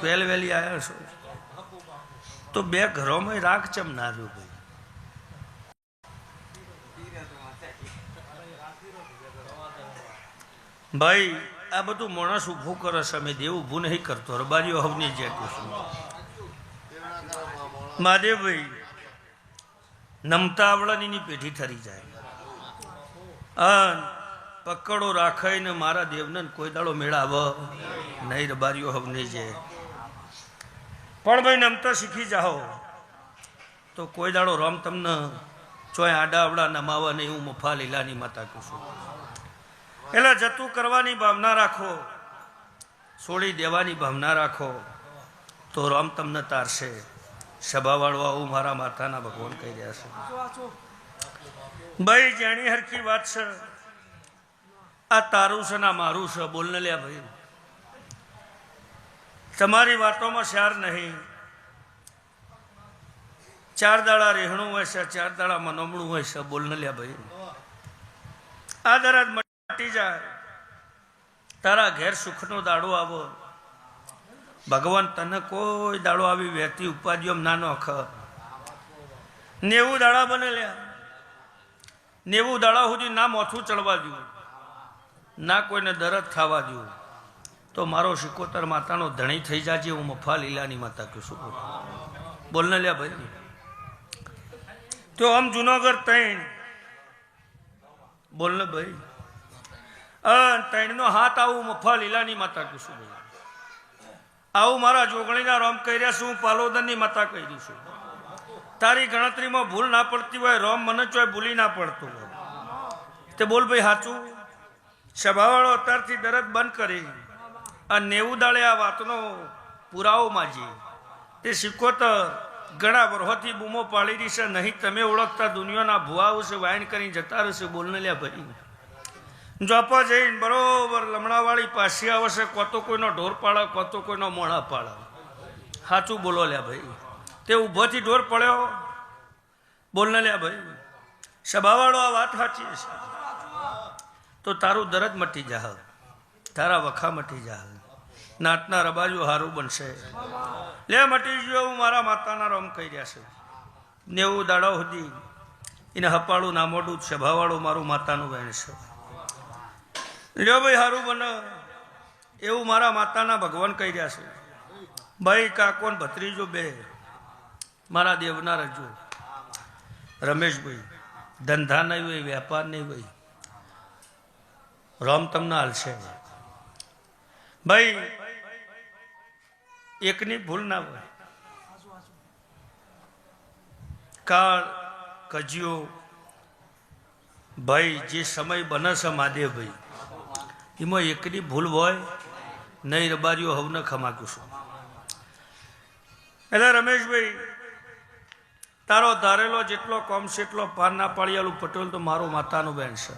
વહેલી આવ્યા છો તો બે ઘરોમાં રાગ ચમ ના રહ્યું ભાઈ? ભાઈ આ બધું માણસ ઊભું કરે છે, અમે દેવ ઊભું નહીં કરતો. રબારીઓ હવની જેટલું છું મહાદેવભાઈ નમતા આવડાની પેઢી ઠરી જાય. પકડો રાખાઈને મારા દેવને કોઈ દાડો મેળાવ નહીં. રબારીઓ હવની જે પણ ભાઈ નમતા શીખી જાઓ તો કોઈ દાડો રામ તમને ચોય આડા આવડા નમાવા નહીં. હું મફા લીલાની માતા કહું છું. એટલે જતું કરવાની ભાવના રાખો, છોડી દેવાની ભાવના રાખો તો રામ તમને તારશે. સભાવાળો આવું મારા માતાના ભગવાન કહી રહ્યા છે. ભાઈ જાણી હરખી વાત છે. આ તારું છે ના મારું છે. બોલ ને લ્યા ભાઈ, તમારી વાતોમાં શાર નહીં. 4 દાડા રહેણું હોય છે, 4 દાડા મનોમણું હોય છે. બોલ ને લ્યા ભાઈ, આ દરાજ મટી જાય. તારા ઘેર સુખનો દાડો આવો. ભગવાન તને કોઈ દાડો આવી વહેતી ઉપાધિઓ ના નોખ. 90 દાડા બને લ્યા. 90 દાડા સુધી ના મોથું ચડવા દઉં, ના કોઈને દરદ થવા દઉં તો મારો શિકોતર માતાનો ધણી થઈ જાજે. હું મફા લીલાની માતા કહું છું. બોલ ને લ્યા ભાઈ. તો આમ જુનાગઢ 3 બોલ ને ભાઈ. 3 નો હાથ આવું મફા લીલાની માતા કહું છું ભાઈ. આવું મારા જોગણીના રોમ કહી રહ્યા છું. હું પાલોદરની માતા કહી દઉં છું. તારી ગણતરીમાં ભૂલ ના પડતી હોય, રોમ મને ચોય ભૂલી ના પડતું હોય તે બોલ ભાઈ સાચું. સભાવાળો અત્યારથી દરદ બંધ કરી આ 90 દાડે આ વાતનો પુરાવો માજી. તે શિકોતર ઘણા વર્ષોથી બૂમો પાડી રહી છે. નહીં તમે ઓળખતા દુનિયાના ભુવાઓ છે, વાયન કરીને જતા રહેશે. બોલને લ્યા ભાઈ. જોપા જઈને બરોબર લમણાવાળી પાછી આવશે. કોતો કોઈનો ઢોર પાડે, કોતો કોઈનો મોણા પાડે. સાચું બોલો લ્યા ભાઈ. તે ઊભોથી ઢોર પડ્યો. બોલને લ્યા ભાઈ. સભાવાળો આ વાત સાચી છે તો તારું દરદ મટી જા, તારા વખા મટી જા. નાતના રબાજુ હારું બનશે. લે મટી ગયો. હું મારા માતાના રોમ કહી રહ્યા છે. 90 દાડા સુધી એને હપાળું ના મોડું. સભાવાળું મારું માતાનું વહેણ છે. લ્યો ભાઈ હારું બને એવું મારા માતાના ભગવાન કહી રહ્યા છે. ભાઈ કાકોન ભત્રીજો બે મારા દેવના રજો. રમેશભાઈ ધંધા નહીં હોય, વેપાર નહીં હોય, રામ તમને હાલશે ભાઈ. એકની ભૂલ ના હોય. કાળ કજિયો ભાઈ જે સમય બને છે મહાદેવભાઈ, એમાં એકની ભૂલ હોય નહીં. રબારીઓ હવને ખમાક્યું છું. એટલે રમેશભાઈ તારો ધારેલો જેટલો કોમ છે એટલો પાર ના પાળિયાલું પટેલ તો મારું માતાનું બેન છે.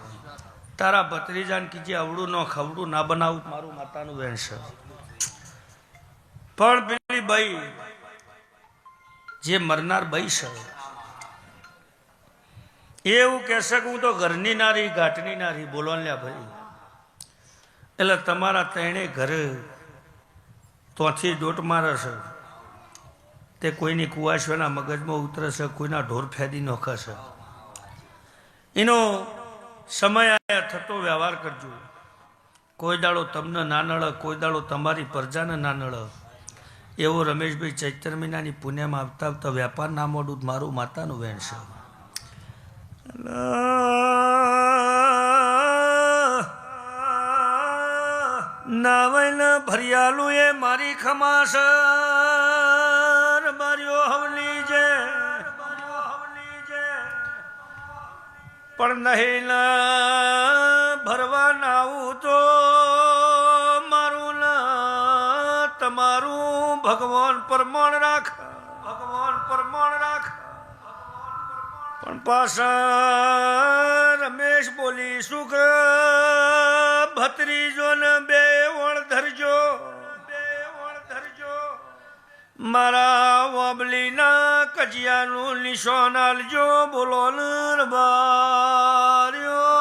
તારા ભત્રીજાને કીજે અવડું ન ખવડું ના બનાવું મારું માતાનું બેન છે. પણ પેલી ભાઈ જે મરનાર ભાઈ છે એવું કહેશે કે હું તો ઘરની નારી, ઘાટની નારી. બોલવાલ્યા ભાઈ. એટલે તમારા 3 ઘરે ત્યાંથી દોટ મારે છે. તે કોઈની કુવાશોના મગજમાં ઉતરે છે, કોઈના ઢોર ફેદી નોખે છે. એનો સમય આયા થતો વ્યવહાર કરજો. કોઈ દાડો તમને ના નળે, કોઈ દાડો તમારી પ્રજાને ના નળે. એવો રમેશભાઈ ચૈત્ર મહિનાની પુણ્યમાં આવતા આવતા વેપાર ના મોડું મારું માતાનું વેણ છે. નાવૈના ભરિયાલું એ મારી ખમાસ બારીઓ હવલી જે પણ નહીં ના ભરવા નાવું તો મારું ના તમારું ભગવાન પરમાણ રાખ, ભગવાન પરમાણ રાખ. પણ પાછા રમેશ બોલી સુખ ભત્રીજો ને 2 વણ ધરજો, 2 વણ ધરજો. મારા વાબલીના કજિયાનું નિશાન આલજો. બોલો ને રબાર્યો.